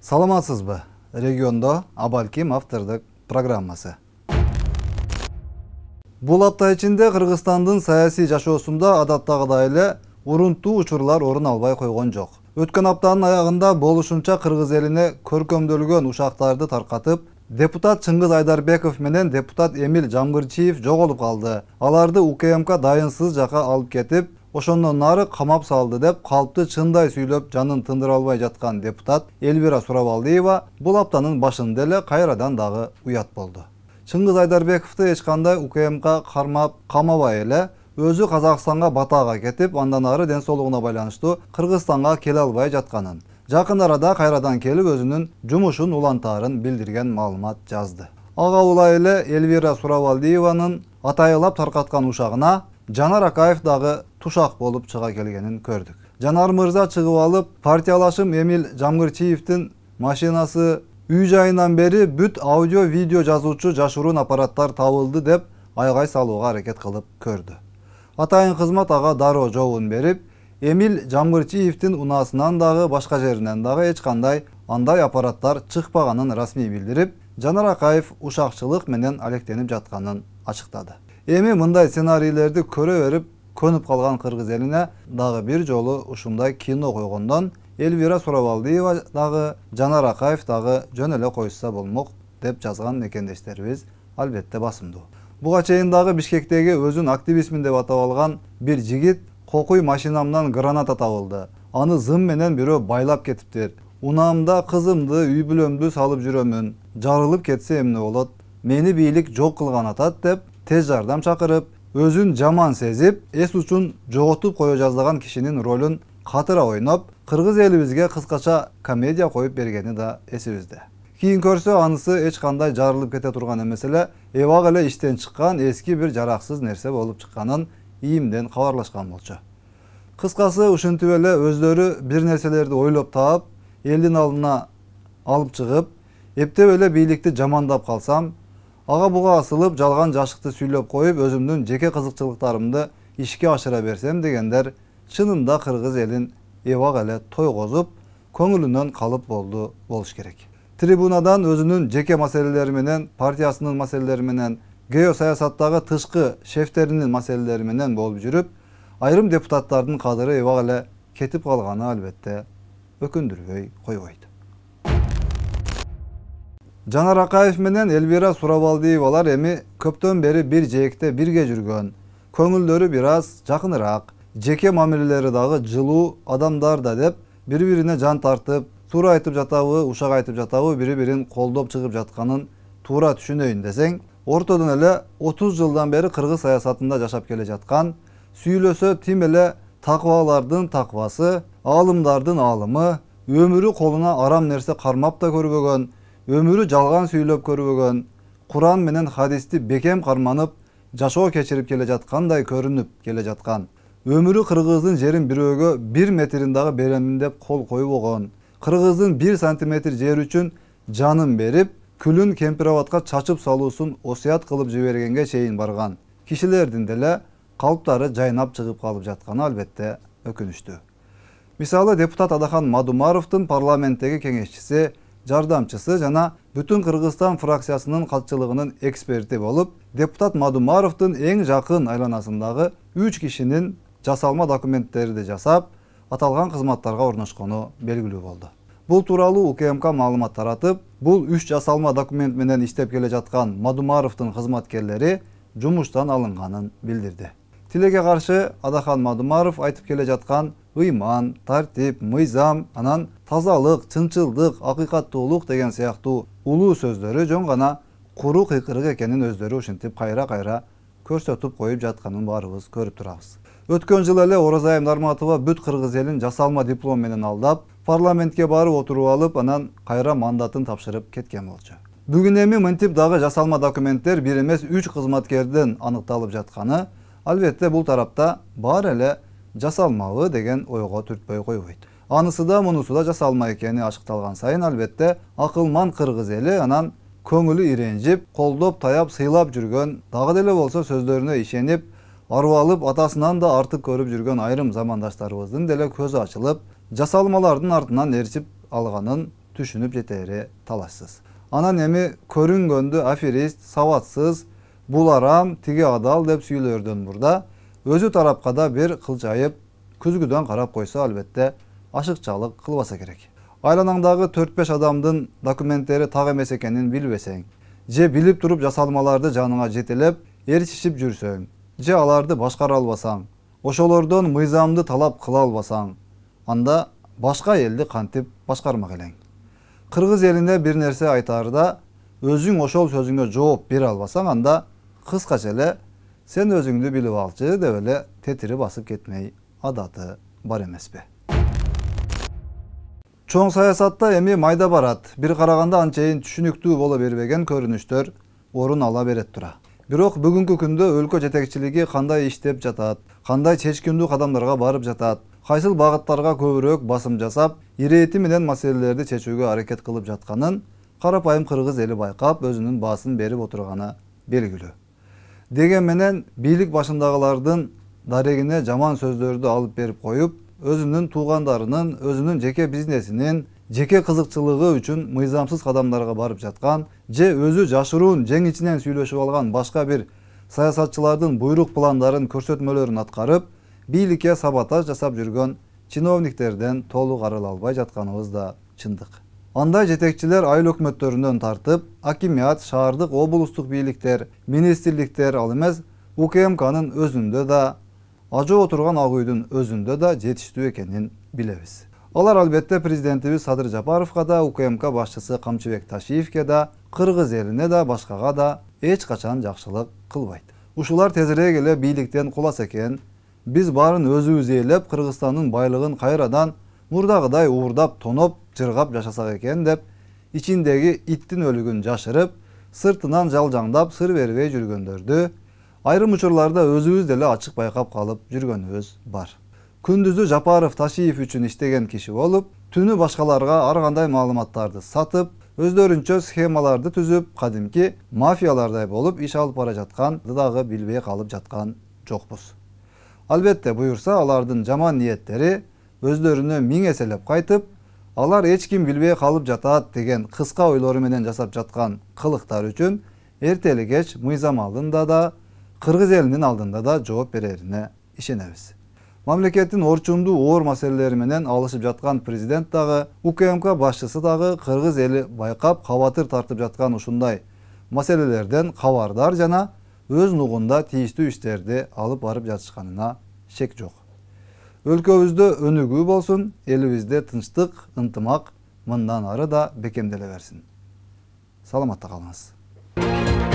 Саламатсызбы? Региондо Абалким автордук программасы. Бул апта ичинде Кыргызстандын саясий жашоосунда адаттагыдай эле урунтуу учурлар орун албай койгон жок. Өткөн аптанын аягында болушунча кыргыз элине көркөмдөлгөн ушактарды таркатып, депутат Чыңгыз Айдарбеков менен депутат Эмил Жамгырчиев жоголуп калды. Аларды УКМК дайынсыз жака алып кетип, ошондон нары камап салды деп калпты чындай сүйлөп жанын тындыра албай жаткан депутат Элвира Сурабалдиева бул аптанын башында эле кайрадан дагы уят болду. Чыңгыз Айдарбековду эч кандай УКМК кармап камабай эле өзү Казакстанга батага кетип, андан ары ден соолугуна байланыштуу Кыргызстанга келе албай жатканын, жакын арада кайрадан келип өзүнүн жумушун улантаарын билдирген маалымат жазды. Ага улай эле Элвира Сурабалдиеванын атайылап таркаткан ушагына Жанар Акаев дагы тушак болуп чыга келгенин көрдүк. Жанар мырза чыгып алып, партиялашым Эмил Жамгырчиевдин машинасы үй жайынан бери бүт аудио видео жазуучу жашыруун аппараттар табылды деп айгай салууга аракет кылып көрдү. Атайын кызмат ага дароо жообун берип, Эмил Жамгырчиевдин унаасынан дагы башка жеринен дагы эч кандай андай аппараттар чыкпаганын расмий билдирип, Жанар Акаев ушакчылык менен алектенип жатканын ачыктады. Эми мындай сценарийлерди көрө берип көнүп калган кыргыз элине дагы бир жолу ушундай кино койгондон Элвира Сурабалдиева дагы, Жанар Акаев дагы жөн эле койса болмок деп жазган мекендештерибиз албетте басымдуу. Буга чейин дагы Бишкектеги өзүн активистмин деп атап алган бир жигит кокуй машинамдан граната табылды. Аны зым менен бирөө байлап кетиптир. Унаамда кызымды, үй бүлөмдү салып жүрөмүн. Жарылып кетсе эмне болот? Мени бийлик жок кылган атат деп тез жардам чакырып, өзүн жаман сезип, эс учун жоготуп кое жаздаган кишинин ролун катыра ойноп, кыргыз элибизге кыскача комедия коюп бергени да эсибизде. Кийин көрсө анысы эч кандай жарылып кете турган эмес эле, эбак эле иштен чыккан эски бир жараксыз нерсе болуп чыкканын ийимден кабарлашкан болчу. Кыскасы ушинтип эле өздөрү бир нерселерди ойлоп таап, элдин алдына алып чыгып, эптеп эле бийликти жамандап калсам, ага буга асылып жалган жашыкты сүйлөп коюп, өзүмдүн жеке кызыкчылыктарымды ишке ашыра берсем дегендер чынында кыргыз элин эбак эле тойгозуп, көңүлүнөн калып болду болуш керек. Трибунадан өзүнүн жеке маселелери менен, партиясынын маселелери менен, геосаясаттагы тышкы шефтеринин маселелери менен болуп жүрүп, айрым депутаттардын кадыры эбак эле кетип калганы албетте өкүндүрбөй койбойт. Жанар Акаев менен Элвира Сурабалдиевалар эми көптөн бери бир жээкте бирге жүргөн, көңүлдөрү бир аз жакыныраак, жеке мамилелери дагы жылуу адамдар да деп бири-бирине жан тартып, туура айтып жатабы, ушак айтып жатабы, бири-бирин колдоп чыгып жатканын туура түшүнөйүн десең, ортодон эле 30 жылдан бери кыргыз саясатында жашап келе жаткан, сүйлөсө тим эле такыбалардын такыбасы, аалымдардын аалымы, өмүрү колуна арам нерсе кармап да көрбөгөн, өмүрү жалган сүйлөп көрбөгөн, Куран менен хадисти бекем карманып, жашоо кечирип келе жаткандай көрүнүп келе жаткан, өмүрү кыргыздын жерин бирөөгө 1 метрин дагы беремин деп кол койбогон, кыргыздын 1 сантиметр жер үчүн жанын берип, күлүн Кемпирабадка чачып салуусун осуят кылып жибергенге чейин барган кишилердин деле калптары жайнап чыгып калып жатканы албетте өкүнүчтүү. Мисалы, депутат Адахан Мадумаровдун парламенттеги кеңешчиси, жардамчысы жана бүтүн Кыргызстан фракциясынын катчылыгынын эксперти болуп, депутат Мадумаровдун эң жакын айланасындагы 3 кишинин жасалма документтерди жасап, аталган кызматтарга орношкону белгилүү болду. Бул тууралуу УКМК маалымат таратып, бул 3 жасалма документ менен иштеп келе жаткан Мадумаровдун кызматкерлери жумуштан алынганын билдирди. Тилекке каршы Адахан Мадумаров айтып келе жаткан ыйман, тартип, мыйзам, анан тазалык, чынчылдык, акыйкаттуулук деген сыяктуу улуу сөздөрү жөн гана куру кыйкырык экенин өздөрү ушинтип кайра-кайра көрсөтүп коюп жатканын баарыбыз көрүп турабыз. Өткөн жылы эле Оразайым Нарматова бүт кыргыз элин жасалма диплом менен алдап, парламентке барып отуруп алып, анан кайра мандатын тапшырып кеткен болчу. Бүгүн эми мынтип дагы жасалма документтер бир эмес 3 кызматкерден аныкталып жатканы, албетте бул тарапта баары эле жасалмабы деген ойго түртпөй койбойт. Анысы да мунусу да жасалма экени ачыкталган сайын албетте акылман кыргыз эли анан көңүлү иренжип, колдоп таяп сыйлап жүргөн, дагы деле болсо сөздөрүнө ишенип, арып алып атасынан да артык көрүп жүргөн айрым замандаштарыбыздын деле көзү ачылып, жасалмалардын артынан ээрчип алганын түшүнүп жетери талашсыз. Анан эми көрүнгөндү аферист, сабатсыз, бул арам, тиги адал деп сүйлөрдөн мурда өзү тарапка да бир кылжайып, күзгүдөн карап койсо албетте ашыкчалык кылбаса керек. Айланаңдагы 4-5 адамдын документтери так эмес экенин билбесең, же билип туруп жасалмаларды жаныңа жетелеп, ээрчишип жүрсөң, же аларды башкара албасаң, ошолордон мыйзамды талап кыла албасаң, анда башка элди кантип башкармак элең? Кыргыз элине бир нерсе айтаарда, өзүң ошол сөзүңө жооп бере албасаң, анда кыскача эле сен өзүңдү билип алчы деп эле тетири басып кетмей адаты бар эмеспи? Чоң саясатта эми майда барат, бир караганда анчейин түшүнүктүү боло бербеген көрүнүштөр орун ала берет тура. Бирок бүгүнкү күндө өлкө жетекчилиги кандай иштеп жатат, кандай чечкиндүү кадамдарга барып жатат, кайсыл багыттарга көбүрөөк басым жасап, ирэти менен маселелерди чечүүгө аракет кылып жатканын карапайым кыргыз эли байкап, өзүнүн баасын берип отурганы белгилүү. Деген менен бийлик башындагылардын дарегине жаман сөздөрдү алып берип коюп, өзүнүн туугандарынын, өзүнүн жеке бизнесинин, жеке кызыкчылыгы үчүн мыйзамсыз кадамдарга барып жаткан, же өзү жашыруун жең ичинен сүйлөшүп алган башка бир саясатчылардын буйрук пландарын, көрсөтмөлөрүн аткарып, бийликке саботаж жасап жүргөн чиновниктерден толук арыла албай жатканыбыз да чындык. Андай жетекчилер айыл өкмөттөрүнөн тартып, акимият, шаардык, облустук бийликтер, министрликтер, ал эмес УКМКнын өзүндө да, ажоо отурган ак үйдүн өзүндө да жетиштүү экенин билебиз. Алар албетте президентибиз Садыр Жапаровго да, УКМК башчысы Камчыбек Ташиевке да, кыргыз элине да, башкага да эч качан жакшылык кылбайт. Ушулар тезирээк эле бийликтен куласа экен, биз баарын өзүбүз ээлеп, Кыргызстандын байлыгын кайрадан мурдагыдай уурдап, тоноп, жыргап жашасак экен деп, ичиндеги иттин өлүгүн жашырып, сыртынан жалжаңдап сыр бербей жүргөндөрдү айрым учурларда өзүбүз деле ачык байкап калып жүргөнүбүз бар. Күндүзү Жапаров Ташиев үчүн иштеген киши болуп, түнү башкаларга ар кандай маалыматтарды сатып, өздөрүнчө схемаларды түзүп, кадимки мафиялардай болуп иш алып бара жатканды дагы билбей калып жаткан жокпуз. Албетте буюрса, алардын жаман ниеттери өздөрүнө миң эселеп кайтып, алар эч ким билбей калып жатат деген кыска ойлору менен жасап жаткан кылыктар үчүн эртели кеч мыйзам алдында да, кыргыз элинин алдында да жооп берерине ишенебиз. Мамлекеттин орчундуу оор маселелери менен алышып жаткан президент дагы, УКМК башчысы дагы кыргыз эли байкап, кабатыр тартып жаткан ушундай маселелерден кабардар жана өз нугунда тийиштүү иштерди алып барып жатышканына шек жок. Өлкөбүздө өнүгүү болсун, элибизде тынчтык, ынтымак мындан ары да бекемделе берсин. Саламатта калыңыз.